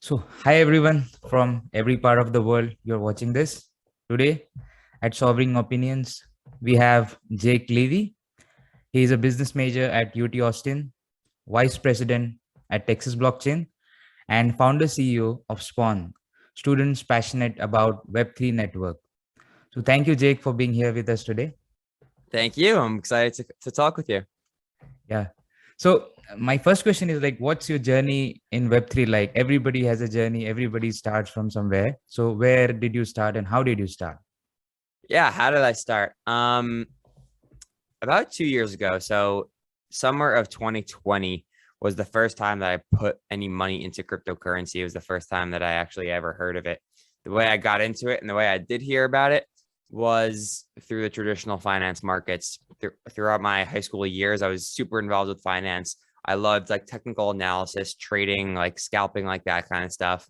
So, hi everyone from every part of the world you're watching this. Today at Sovereign Opinions, we have Jake Levy. He is a business major at UT Austin, vice president at Texas Blockchain, and founder CEO of Spawn, students passionate about Web3 Network. So, thank you, Jake, for being here with us today. Thank you. I'm excited to talk with you. Yeah. So, my first question is like, what's your journey in Web3 like? Everybody has a journey, everybody starts from somewhere. So, where did you start and how did you start? Yeah, how did I start? About 2 years ago. So summer of 2020 was the first time that I put any money into cryptocurrency. It was the first time that I actually ever heard of it. The way I got into it and the way I did hear about it was through the traditional finance markets. Throughout my high school years, I was super involved with finance. I loved like technical analysis, trading, like scalping, like that kind of stuff.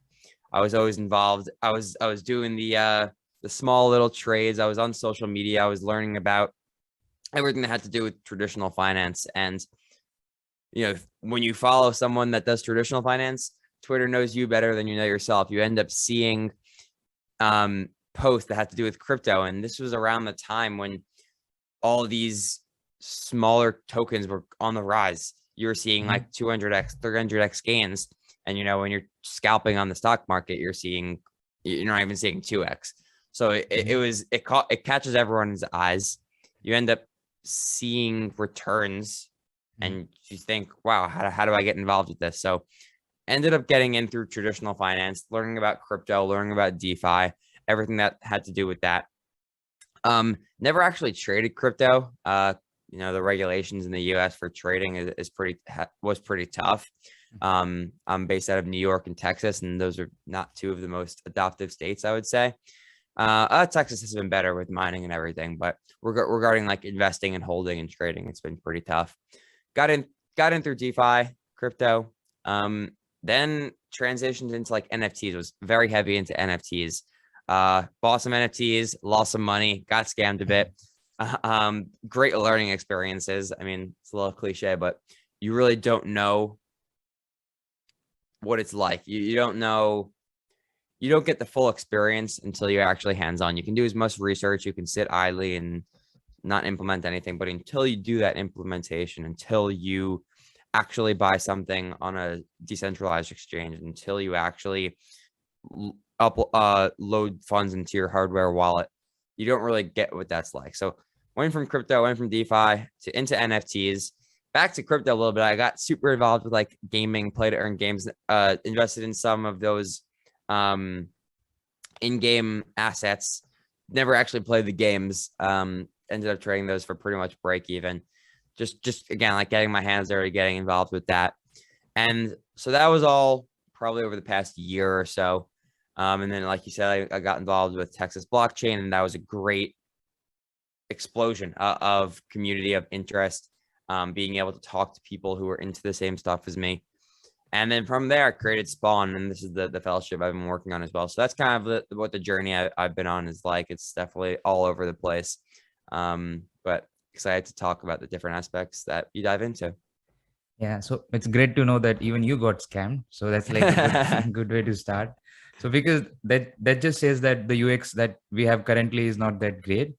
I was always involved. I was doing the small little trades. I was on social media. I was learning about everything that had to do with traditional finance. And, when you follow someone that does traditional finance, Twitter knows you better than you know yourself. You end up seeing posts that had to do with crypto. And this was around the time when all these smaller tokens were on the rise. You were seeing like 200x, 300x gains. And, when you're scalping on the stock market, you're not even seeing 2x. So it catches everyone's eyes. You end up seeing returns and you think, wow, how do I get involved with this? So ended up getting in through traditional finance, learning about crypto, learning about DeFi, everything that had to do with that. Never actually traded crypto. The regulations in the US for trading was pretty tough. I'm based out of New York and Texas, and those are not two of the most adoptive states, I would say. Texas has been better with mining and everything, but regarding like investing and holding and trading, it's been pretty tough. Got in through DeFi, crypto. Then transitioned into like NFTs. Was very heavy into NFTs. Bought some NFTs, lost some money, got scammed a bit. Great learning experiences. I mean, it's a little cliche, but you really don't know what it's like. You don't know. You don't get the full experience until you're actually hands-on. You can do as much research, you can sit idly and not implement anything, but until you do that implementation, until you actually buy something on a decentralized exchange, until you actually load funds into your hardware wallet, you don't really get what that's like. So went from crypto, went from DeFi into NFTs, back to crypto a little bit. I got super involved with like gaming, play to earn games, invested in some of those in-game assets. Never actually played the games. Ended up trading those for pretty much break even. Just again, like getting my hands dirty, getting involved with that. And so that was all probably over the past year or so. And then, like you said, I got involved with Texas Blockchain, and that was a great explosion of community, of interest, being able to talk to people who were into the same stuff as me. And then from there, I created Spawn, and this is the fellowship I've been working on as well. So that's kind of what the journey I've been on is like. It's definitely all over the place, but excited to talk about the different aspects that you dive into. Yeah, so it's great to know that even you got scammed. So that's like a good, good way to start. So because that just says that the UX that we have currently is not that great.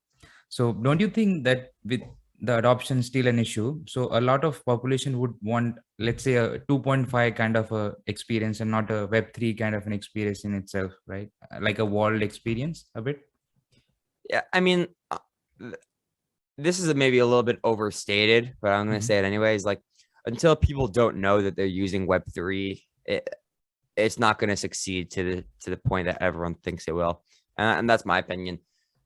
So don't you think that with the adoption still an issue? So a lot of population would want, let's say, a 2.5 kind of a experience and not a Web3 kind of an experience in itself, right? Like a walled experience a bit. Yeah, I mean, this is maybe a little bit overstated, but I'm going to say it anyways. Like, until people don't know that they're using Web3, it's not going to succeed to the point that everyone thinks it will. And that's my opinion.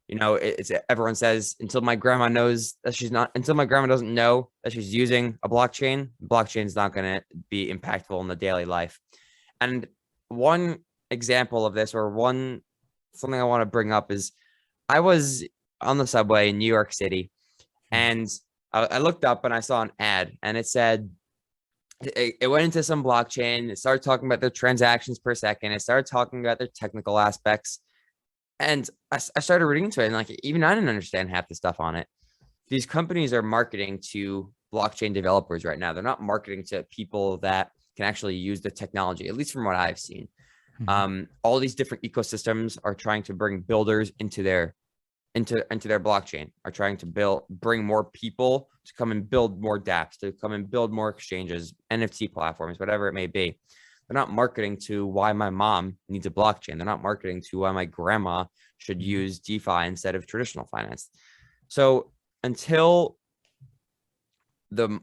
It's everyone says until my grandma knows that until my grandma doesn't know that she's using a blockchain is not going to be impactful in the daily life. And one example of this, or something I want to bring up, is I was on the subway in New York City, and I looked up and I saw an ad, and it said, it went into some blockchain. It started talking about their transactions per second. It started talking about their technical aspects. And I started reading into it, and like, even I didn't understand half the stuff on it. These companies are marketing to blockchain developers right now. They're not marketing to people that can actually use the technology, at least from what I've seen. All these different ecosystems are trying to bring builders into their blockchain, are trying to bring more people to come and build more dApps, to come and build more exchanges, NFT platforms, whatever it may be. They're not marketing to why my mom needs a blockchain. They're not marketing to why my grandma should use DeFi instead of traditional finance. So until the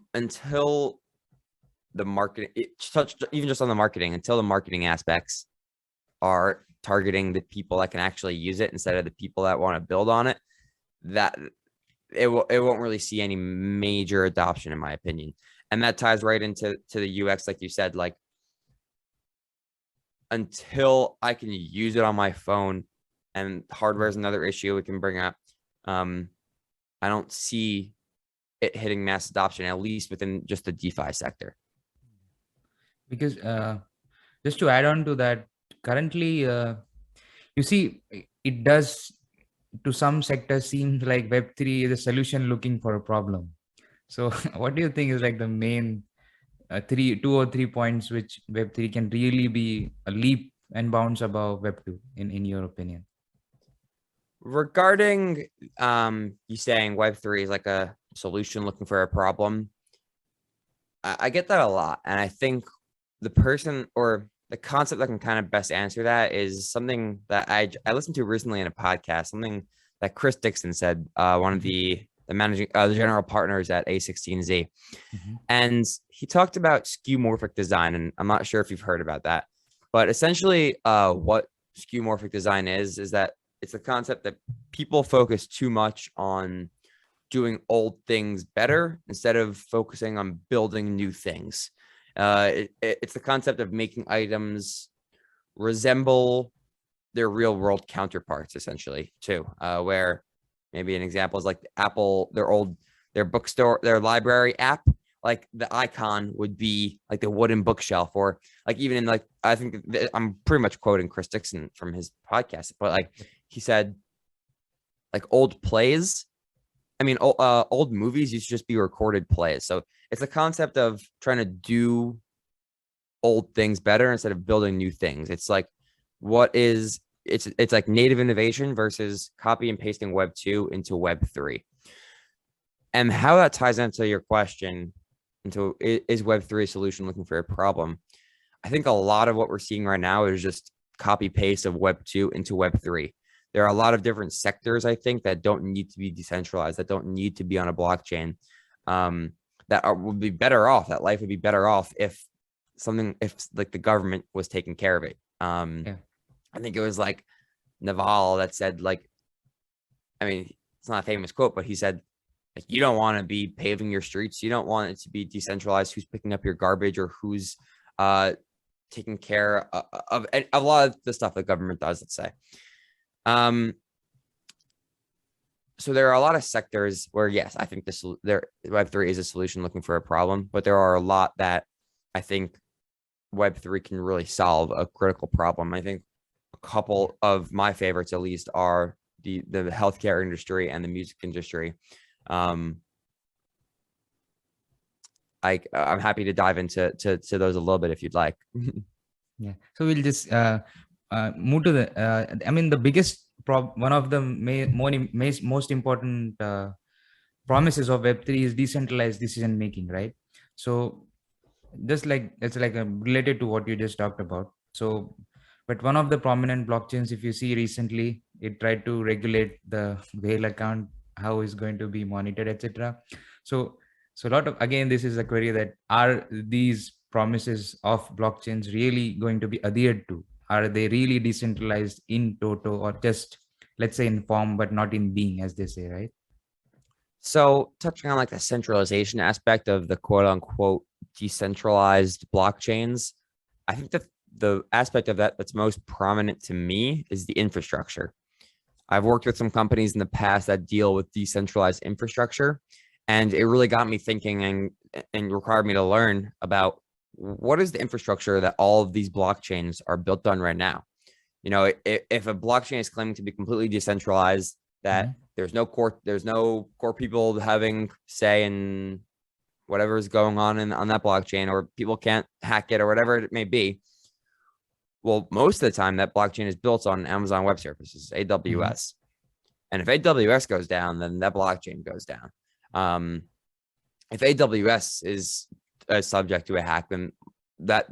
marketing, even just on the marketing, until the marketing aspects are targeting the people that can actually use it instead of the people that want to build on it, that it won't really see any major adoption, in my opinion. And that ties right into the UX, like you said, like until I can use it on my phone, and hardware is another issue we can bring up. I don't see it hitting mass adoption, at least within just the DeFi sector. Because just to add on to that, currently, you see, it does to some sectors seems like Web3 is a solution looking for a problem. So what do you think is like the main two or three points which Web3 can really be a leap and bounds above Web2 in your opinion? Regarding you saying Web3 is like a solution looking for a problem, I get that a lot. And I think the person or the concept that can kind of best answer that is something that I listened to recently in a podcast, something that Chris Dixon said, one of the the general partners at A16Z. And he talked about skeuomorphic design. And I'm not sure if you've heard about that, but essentially what skeuomorphic design is that it's a concept that people focus too much on doing old things better instead of focusing on building new things. It's the concept of making items resemble their real world counterparts, essentially, too, where maybe an example is like Apple, their bookstore, their library app, like the icon would be like the wooden bookshelf, or like even in like, I think I'm pretty much quoting Chris Dixon from his podcast, but like he said, like old plays, old movies used to just be recorded plays. So it's a concept of trying to do old things better instead of building new things. It's like, it's like native innovation versus copy and pasting Web 2 into Web 3. And how that ties into your question, is Web 3 a solution looking for a problem? I think a lot of what we're seeing right now is just copy paste of Web 2 into Web 3. There are a lot of different sectors, I think, that don't need to be decentralized, that don't need to be on a blockchain, would be better off, that life would be better off if like the government was taking care of it. I think it was like Naval that said, like, it's not a famous quote, but he said, like, you don't want to be paving your streets. You don't want it to be decentralized. Who's picking up your garbage or who's taking care of a lot of the stuff the government does, let's say. So there are a lot of sectors where, yes, I think Web3 is a solution looking for a problem, but there are a lot that I think Web3 can really solve a critical problem. I think a couple of my favorites, at least, are the healthcare industry and the music industry. I'm happy to dive into those a little bit if you'd like. Yeah. So we'll just move to the the biggest one of the most important promises of Web3 is decentralized decision making, right? So just like it's like related to what you just talked about. So, but one of the prominent blockchains, if you see recently, it tried to regulate the whale account, how is going to be monitored, etc. So a lot of, again, this is a query that are these promises of blockchains really going to be adhered to? Are they really decentralized in toto, or just, let's say, in form but not in being, as they say, right? So touching on like the centralization aspect of the quote unquote decentralized blockchains, I think that the aspect of that that's most prominent to me is the infrastructure. I've worked with some companies in the past that deal with decentralized infrastructure, and it really got me thinking and required me to learn about what is the infrastructure that all of these blockchains are built on right now. You know, if a blockchain is claiming to be completely decentralized, that there's no core people having say in whatever is going on that blockchain, or people can't hack it or whatever it may be, well, most of the time that blockchain is built on Amazon Web Services, Mhm. AWS. And if AWS goes down, then that blockchain goes down. If AWS is subject to a hack, then that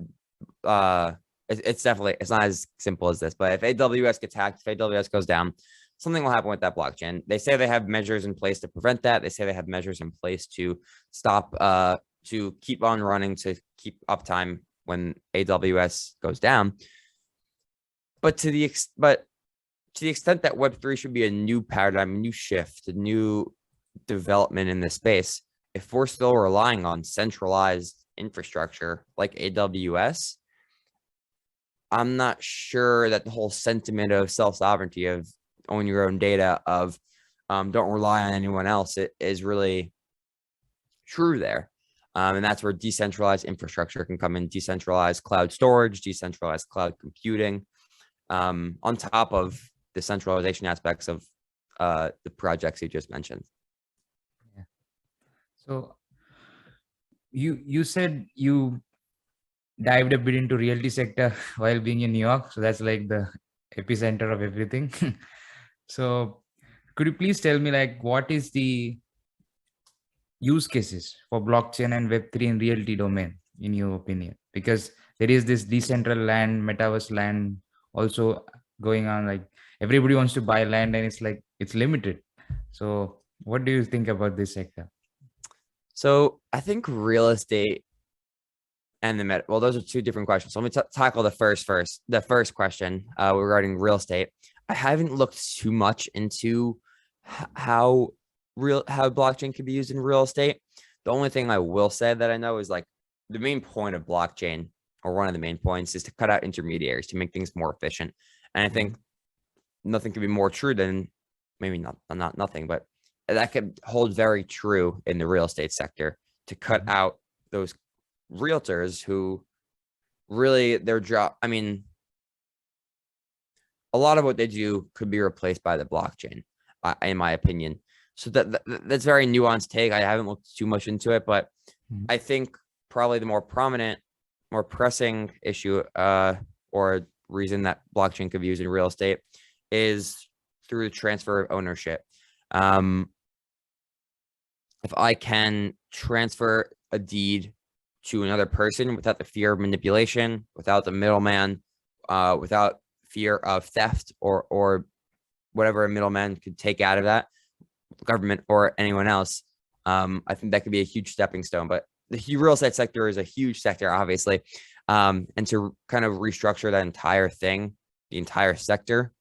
it's definitely, it's not as simple as this. But if AWS gets hacked, if AWS goes down, something will happen with that blockchain. They say they have measures in place to prevent that. They say they have measures in place to stop, to keep on running, to keep uptime when AWS goes down. But to the extent that Web3 should be a new paradigm, a new shift, a new development in this space, if we're still relying on centralized infrastructure like AWS, I'm not sure that the whole sentiment of self-sovereignty, of own your own data, of don't rely on anyone else, it is really true there. And that's where decentralized infrastructure can come in, decentralized cloud storage, decentralized cloud computing, on top of the centralization aspects of the projects you just mentioned. Yeah. So you said you dived a bit into realty sector while being in New York. So that's like the epicenter of everything. So could you please tell me, like, what is the use cases for blockchain and Web3 in realty domain, in your opinion? Because there is this decentral land, metaverse land also going on. Like everybody wants to buy land and it's like it's limited. So what do you think about this sector? So I think real estate and the meta, well, those are two different questions. So let me tackle the first question regarding real estate. I haven't looked too much into how blockchain can be used in real estate. The only thing I will say that I know is, like, the main point of blockchain, or one of the main points, is to cut out intermediaries, to make things more efficient. And I think nothing could be more true than, maybe not nothing, but that could hold very true in the real estate sector, to cut out those realtors who really, their job, I mean, a lot of what they do could be replaced by the blockchain, in my opinion. So that's very nuanced take. I haven't looked too much into it, but I think probably the more prominent, more pressing issue, or reason that blockchain could be used in real estate is through the transfer of ownership. If I can transfer a deed to another person without the fear of manipulation, without the middleman, without fear of theft, or whatever a middleman could take out of that, government or anyone else, I think that could be a huge stepping stone. But the real estate sector is a huge sector, obviously, and to kind of restructure that entire thing, the entire sector,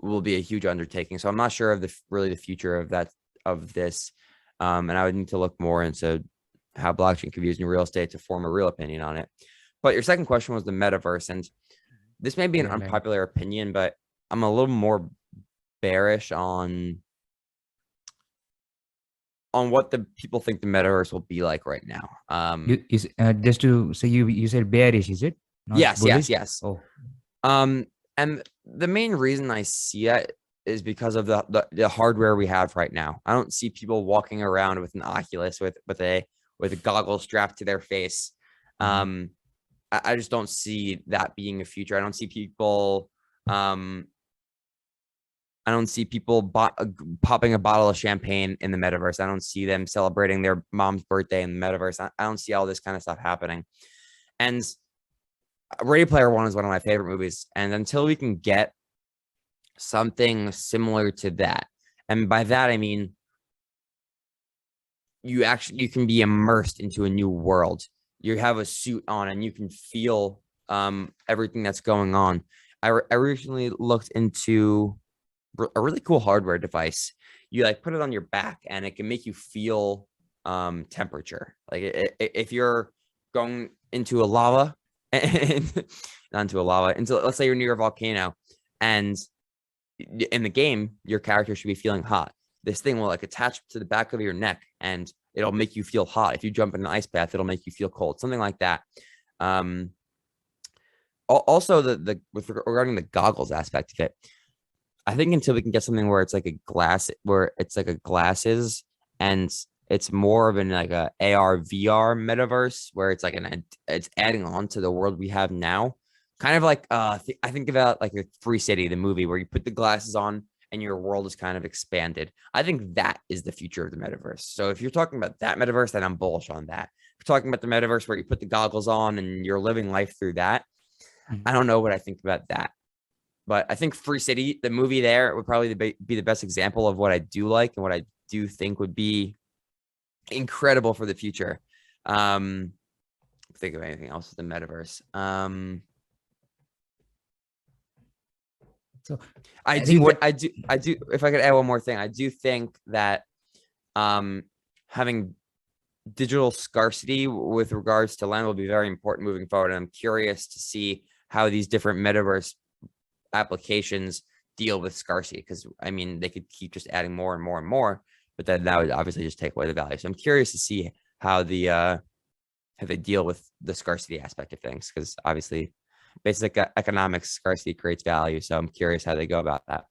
will be a huge undertaking. So I'm not sure of the future of this, and I would need to look more into how blockchain could be used in real estate to form a real opinion on it. But your second question was the metaverse, and this may be an unpopular opinion, but I'm a little more bearish on what the people think the metaverse will be like right now. Just to say, you said bearish, is it? Not yes, bullish? yes. Oh, And the main reason I see it is because of the hardware we have right now. I don't see people walking around with an Oculus with a goggle strapped to their face. I just don't see that being a future. I don't see people popping a bottle of champagne in the metaverse. I don't see them celebrating their mom's birthday in the metaverse. I don't see all this kind of stuff happening. And Ready Player One is one of my favorite movies. And until we can get something similar to that, and by that I mean you can be immersed into a new world. You have a suit on and you can feel everything that's going on. I recently looked into a really cool hardware device. You like put it on your back and it can make you feel temperature. Like if you're going into a lava and into let's say you're near a volcano, and in the game your character should be feeling hot. This thing will like attach to the back of your neck and it'll make you feel hot. If you jump in an ice bath, it'll make you feel cold, something like that. Also regarding the goggles aspect of it, I think until we can get something where it's like a glass, where it's like a glasses and it's more of an like a AR VR metaverse where it's like it's adding on to the world we have now, kind of like I think about like a Free City, the movie where you put the glasses on and your world is kind of expanded. I think that is the future of the metaverse. So if you're talking about that metaverse, then I'm bullish on that. If you're talking about the metaverse where you put the goggles on and you're living life through that, I don't know what I think about that. But I think Free City, the movie there, would probably be the best example of what I do like and what I do think would be incredible for the future. Think of anything else with the metaverse. So I think do, what I do, if I could add one more thing, I do think that having digital scarcity with regards to land will be very important moving forward. And I'm curious to see how these different metaverse applications deal with scarcity, because I mean, they could keep just adding more and more and more, but then that would obviously just take away the value. So I'm curious to see how they deal with the scarcity aspect of things, because obviously basic economics, scarcity creates value. So I'm curious how they go about that.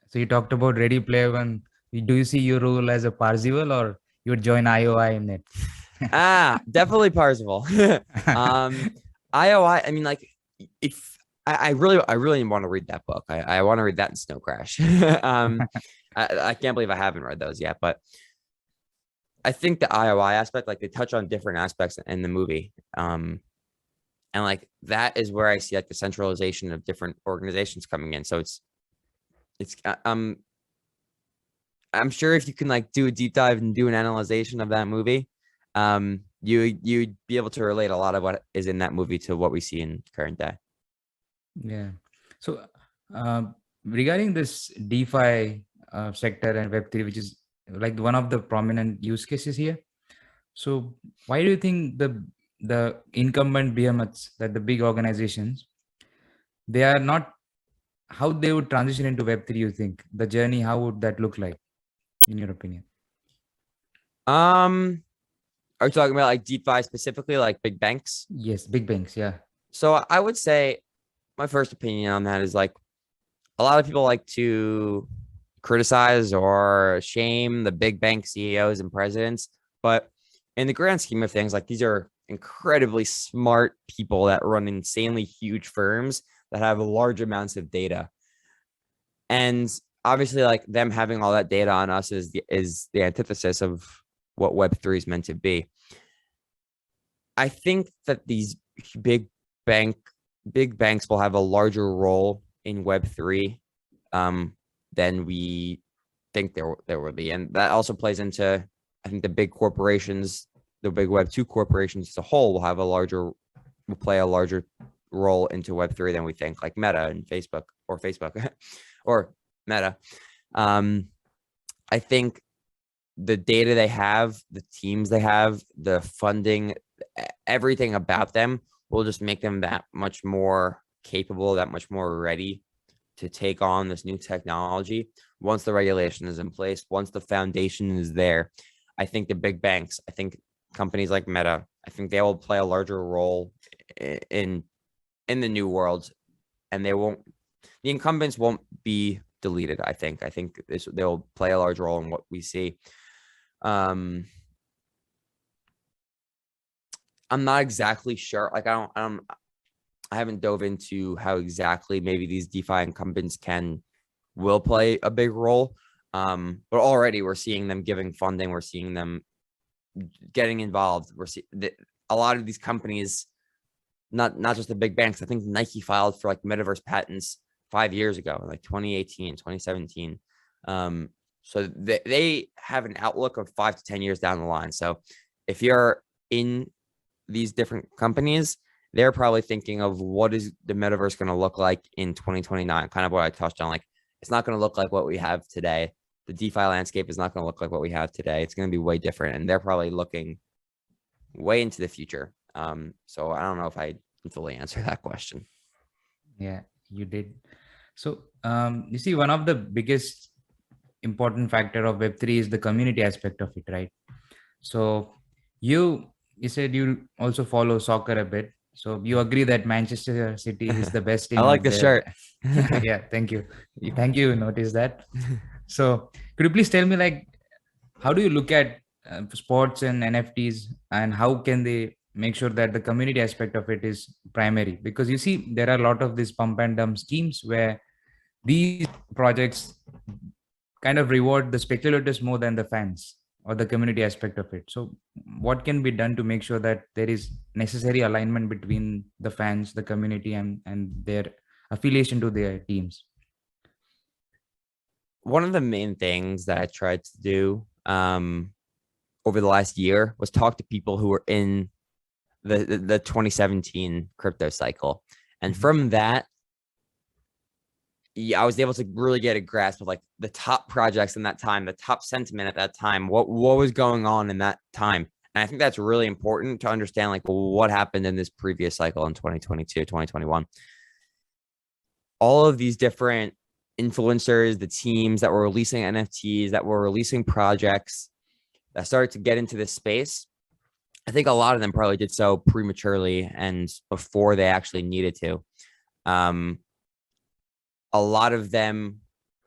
So you talked about Ready Player One. Do you see your role as a Parzival, or you would join IOI in it? Definitely Parzival. IOI, I mean, like, if I really want to read that book. I want to read that in Snow Crash. I can't believe I haven't read those yet, but I think the IOI aspect, like, they touch on different aspects in the movie. And like that is where I see like the centralization of different organizations coming in. So it's I'm sure if you can like do a deep dive and do an analysis of that movie, you'd be able to relate a lot of what is in that movie to what we see in current day. Yeah. So regarding this DeFi sector and Web3, which is like one of the prominent use cases here. So why do you think the incumbent behemoths, that the big organizations, they are not, how they would transition into Web3? You think the journey, how would that look like, in your opinion? Are you talking about like DeFi specifically, like big banks? Yes, big banks. Yeah. So I would say my first opinion on that is like a lot of people like to criticize or shame the big bank CEOs and presidents, but in the grand scheme of things, like these are incredibly smart people that run insanely huge firms that have large amounts of data. And obviously, like them having all that data on us is the antithesis of what Web3 is meant to be. I think that these big banks will have a larger role in Web3 than we think there will be. And that also plays into, I think, the big corporations, the big Web2 corporations as a whole will play a larger role into Web3 than we think, like Meta and Facebook or Meta. I think the data they have, the teams they have, the funding, everything about them will just make them that much more capable, that much more ready to take on this new technology once the regulation is in place, once the foundation is there. I think the big banks, I think companies like Meta, I think they will play a larger role in the new world, and the incumbents won't be deleted. I think they'll play a large role in what we see. I'm not exactly sure. Like I haven't dove into how exactly maybe these DeFi incumbents will play a big role. But already we're seeing them giving funding. We're seeing them getting involved. We're seeing a lot of these companies, not just the big banks. I think Nike filed for like metaverse patents 5 years ago, like 2018, 2017. So they have an outlook of 5 to 10 years down the line. So if you're in these different companies, they're probably thinking of what is the metaverse going to look like in 2029, kind of what I touched on. Like, it's not going to look like what we have today. The DeFi landscape is not going to look like what we have today. It's going to be way different. And they're probably looking way into the future. So I don't know if I can fully answer that question. Yeah, you did. So you see, one of the biggest important factor of Web3 is the community aspect of it, right? So you said you also follow soccer a bit. So you agree that Manchester City is the best I team like out the there? shirt. Yeah, thank you. Thank you. Notice that. So could you please tell me, like, how do you look at sports and NFTs, and how can they make sure that the community aspect of it is primary, because you see there are a lot of these pump and dump schemes where these projects kind of reward the speculators more than the fans or the community aspect of it. So what can be done to make sure that there is necessary alignment between the fans, the community, and their affiliation to their teams? One of the main things that I tried to do over the last year was talk to people who were in the 2017 crypto cycle. And from that, yeah, I was able to really get a grasp of like the top projects in that time, the top sentiment at that time, what was going on in that time. And I think that's really important to understand like what happened in this previous cycle in 2022, 2021. All of these different influencers, the teams that were releasing NFTs, that were releasing projects that started to get into this space, I think a lot of them probably did so prematurely and before they actually needed to. A lot of them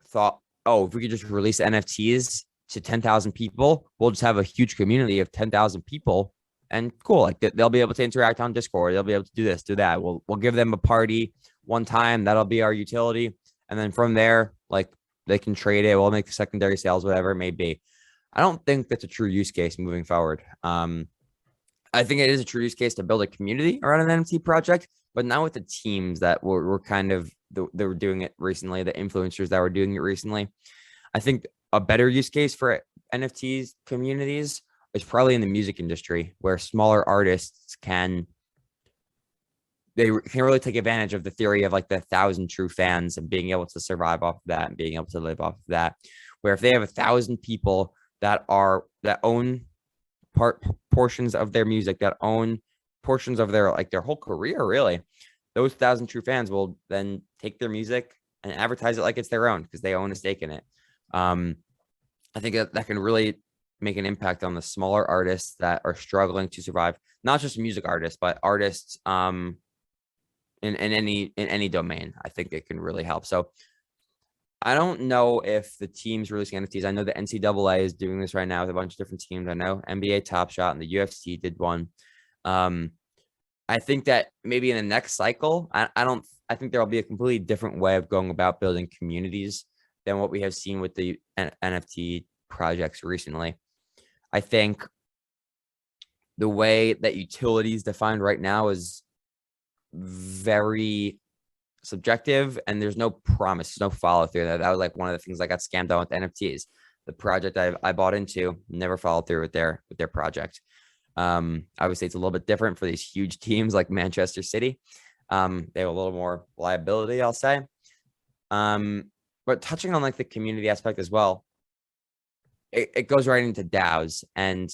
thought, oh, if we could just release NFTs to 10,000 people, we'll just have a huge community of 10,000 people and cool. Like they'll be able to interact on Discord. They'll be able to do this, do that. We'll give them a party one time. That'll be our utility. And then from there, like they can trade it. We'll make secondary sales, whatever it may be. I don't think that's a true use case moving forward. I think it is a true use case to build a community around an NFT project, but not with the teams that were kind of they were doing it recently, the influencers that were doing it recently. I think a better use case for NFTs communities is probably in the music industry, where smaller artists can really take advantage of the theory of like the 1,000 true fans and being able to survive off of that and being able to live off of that. Where if they have 1,000 people that own portions of their music, that own portions of their whole career, really, those 1,000 true fans will then take their music and advertise it like it's their own because they own a stake in it. I think that can really make an impact on the smaller artists that are struggling to survive, not just music artists, but artists in any domain. I think it can really help. So I don't know if the teams releasing NFTs. I know the NCAA is doing this right now with a bunch of different teams. I know NBA Top Shot and the UFC did one. I think that maybe in the next cycle, I think there will be a completely different way of going about building communities than what we have seen with the NFT projects recently. I think the way that utility is defined right now is very subjective, and there's no promise, no follow through. That was like one of the things I got scammed on with NFTs. The project I bought into never followed through with their project. Obviously, it's a little bit different for these huge teams like Manchester City. They have a little more liability, I'll say. But touching on like the community aspect as well, it goes right into DAOs, and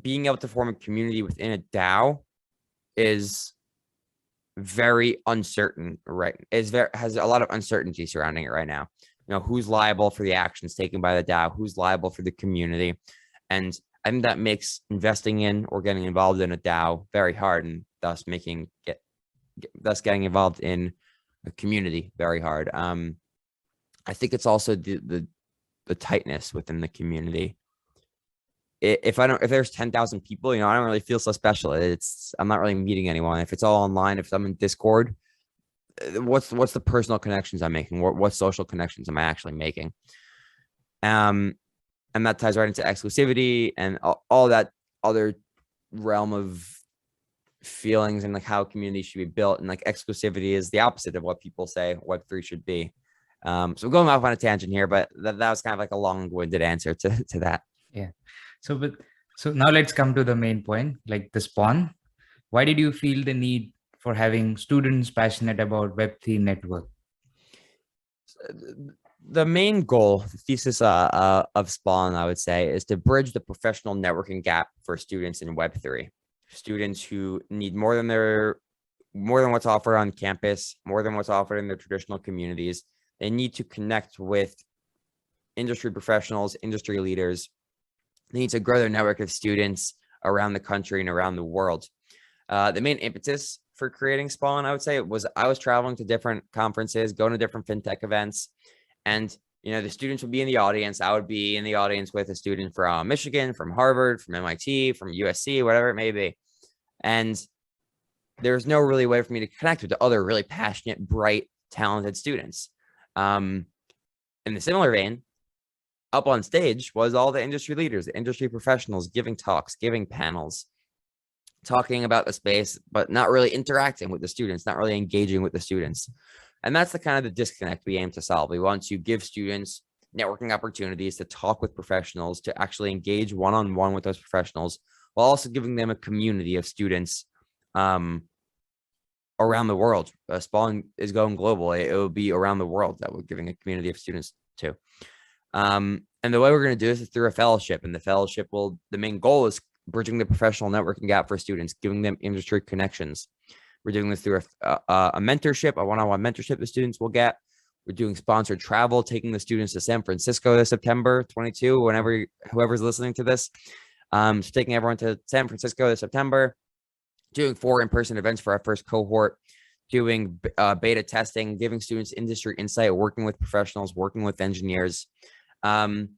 being able to form a community within a DAO is very uncertain, right? Has a lot of uncertainty surrounding it right now. You know, who's liable for the actions taken by the DAO, who's liable for the community. And I think that makes investing in or getting involved in a DAO very hard, and thus getting involved in a community very hard. I think it's also the tightness within the community. If there's 10,000 people, you know, I don't really feel so special. I'm not really meeting anyone. If it's all online, if I'm in Discord, what's the personal connections I'm making? What social connections am I actually making? And that ties right into exclusivity and all that other realm of feelings and like how community should be built. And like exclusivity is the opposite of what people say Web3 should be. So going off on a tangent here, but that was kind of like a long-winded answer to that. Yeah. So now let's come to the main point, like the spawn. Why did you feel the need for having students passionate about Web3 network? The main goal, the thesis of Spawn, I would say, is to bridge the professional networking gap for students in Web3. Students who need more than what's offered on campus, more than what's offered in their traditional communities. They need to connect with industry professionals, industry leaders. They need to grow their network of students around the country and around the world. The main impetus for creating Spawn, I would say, was I was traveling to different conferences, going to different fintech events, and The students would be in the audience. I would be in the audience with a student from Michigan, from Harvard, from MIT, from USC, whatever it may be. And there's no really way for me to connect with the other really passionate, bright, talented students. In the similar vein, up on stage was all the industry leaders, the industry professionals giving talks, giving panels, talking about the space, but not really interacting with the students, not really engaging with the students. And that's the kind of the disconnect we aim to solve. We want to give students networking opportunities to talk with professionals, to actually engage one-on-one with those professionals, while also giving them a community of students around the world. Spawn is going global. It will be around the world that we're giving a community of students to. And the way we're going to do this is through a fellowship. And the fellowship the main goal is bridging the professional networking gap for students, giving them industry connections. We're doing this through a mentorship, a one-on-one mentorship the students will get. We're doing sponsored travel, taking the students to San Francisco this September 22, whoever's listening to this. So taking everyone to San Francisco this September, doing 4 in-person events for our first cohort, doing beta testing, giving students industry insight, working with professionals, working with engineers, and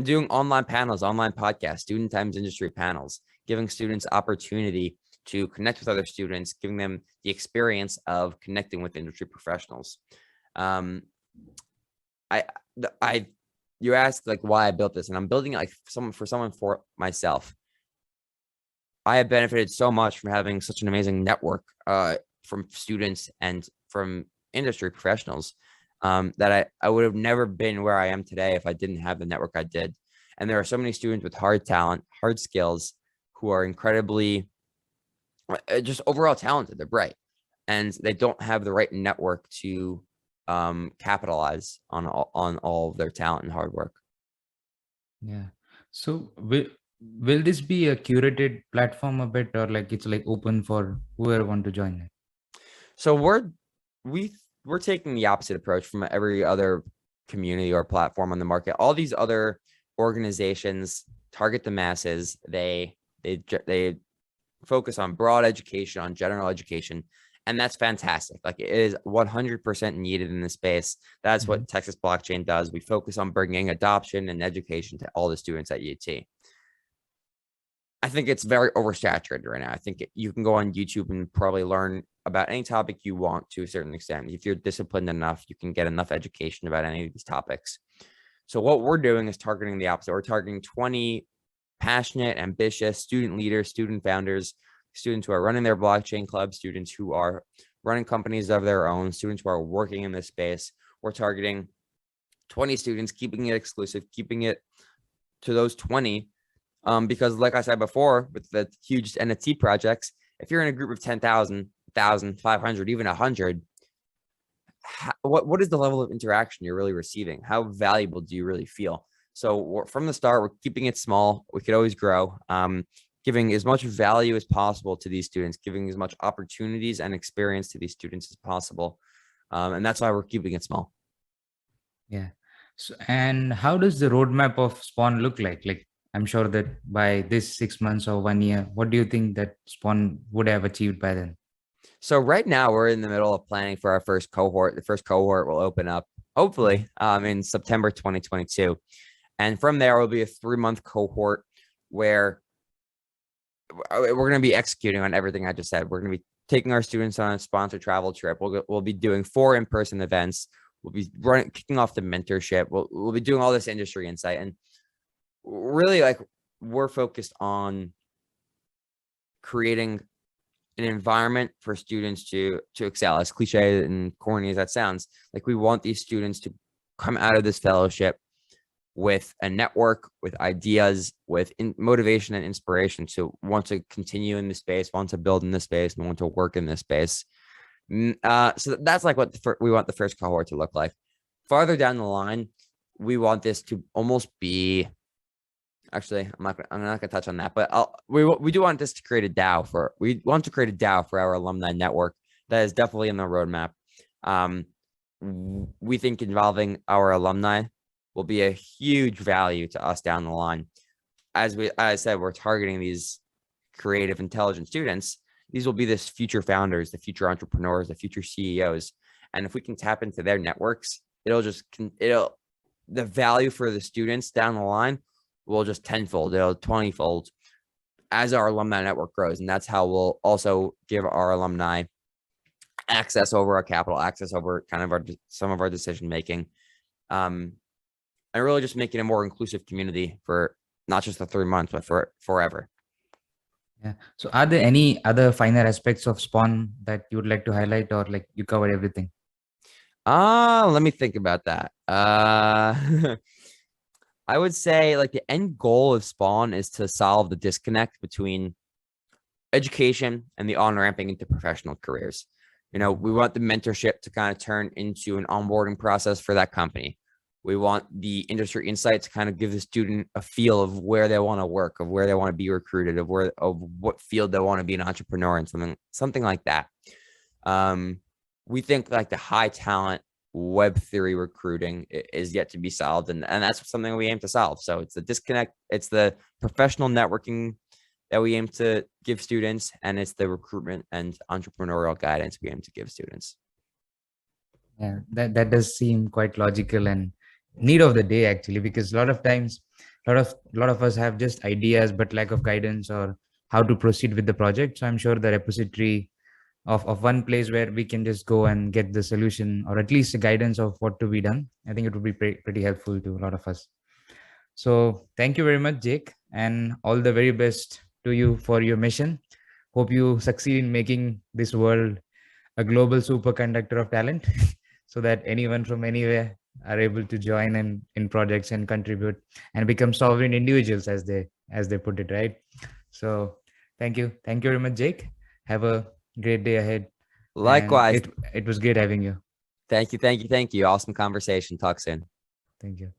doing online panels, online podcasts, student times industry panels, giving students opportunity to connect with other students, giving them the experience of connecting with industry professionals. You asked like why I built this, and I'm building it like for myself. I have benefited so much from having such an amazing network from students and from industry professionals that I would have never been where I am today if I didn't have the network I did. And there are so many students with hard talent, hard skills, who are incredibly just overall talented. They're bright, and they don't have the right network to capitalize on all of their talent and hard work. Yeah. So will this be a curated platform a bit, or like it's like open for whoever want to join it? So we're taking the opposite approach from every other community or platform on the market. All these other organizations target the masses. They focus on broad education, on general education, and that's fantastic. Like, it is 100% needed in this space. That's what Texas Blockchain does. We focus on bringing adoption and education to all the students at UT. I think it's very oversaturated right now. I think you can go on YouTube and probably learn about any topic you want to a certain extent. If you're disciplined enough, you can get enough education about any of these topics. So what we're doing is targeting the opposite. We're targeting 20 passionate, ambitious student leaders, student founders, students who are running their blockchain club, students who are running companies of their own, students who are working in this space. We're targeting 20 students, keeping it exclusive, keeping it to those 20. Because like I said before, with the huge NFT projects, if you're in a group of 10,000, 1,000, 500, even 100, what is the level of interaction you're really receiving? How valuable do you really feel? So from the start, we're keeping it small. We could always grow, giving as much value as possible to these students, giving as much opportunities and experience to these students as possible. And that's why we're keeping it small. Yeah. So, and how does the roadmap of Spawn look like? Like, I'm sure that by this 6 months or 1 year, what do you think that Spawn would have achieved by then? So right now we're in the middle of planning for our first cohort. The first cohort will open up hopefully in September 2022. And from there will be a 3-month cohort where we're going to be executing on everything I just said. We're going to be taking our students on a sponsored travel trip. We'll be doing 4 in-person events. We'll be kicking off the mentorship. We'll be doing all this industry insight. And really, like, we're focused on creating an environment for students to excel. As cliche and corny as that sounds, like, we want these students to come out of this fellowship with a network, with ideas, with motivation and inspiration to want to continue in this space, want to build in this space, and want to work in this space. So that's like what we want the first cohort to look like. Farther down the line, we want this to almost be, actually, I'm not gonna touch on that, but we do want this to create a DAO we want to create a DAO for our alumni network. That is definitely in the roadmap. We think involving our alumni will be a huge value to us down the line. As I said, we're targeting these creative, intelligent students. These will be the future founders, the future entrepreneurs, the future CEOs. And if we can tap into their networks, it'll the value for the students down the line will just tenfold, it'll 20-fold as our alumni network grows. And that's how we'll also give our alumni access over our capital, access over kind of some of our decision making, and really just making a more inclusive community for not just the 3 months, but for forever. Yeah. So are there any other finer aspects of Spawn that you would like to highlight, or like you covered everything? Let me think about that. I would say like the end goal of Spawn is to solve the disconnect between education and the on-ramping into professional careers. We want the mentorship to kind of turn into an onboarding process for that company. We want the industry insight to kind of give the student a feel of where they want to work, of where they want to be recruited, of what field they want to be an entrepreneur in, something like that. We think like the high talent Web3 recruiting is yet to be solved, and that's something we aim to solve. So it's the disconnect, it's the professional networking that we aim to give students, and it's the recruitment and entrepreneurial guidance we aim to give students. Yeah, that does seem quite logical and need of the day, actually, because a lot of times lot of us have just ideas but lack of guidance or how to proceed with the project. So I'm sure the repository of one place where we can just go and get the solution, or at least the guidance of what to be done, I think it would be pretty helpful to a lot of us. So thank you very much, Jake, and all the very best to you for your mission. Hope you succeed in making this world a global superconductor of talent so that anyone from anywhere are able to join in projects and contribute and become sovereign individuals, as they put it, right? So thank you very much, Jake. Have a great day ahead, and Likewise. it was great having you. Thank you. Awesome conversation. Talk soon. Thank you.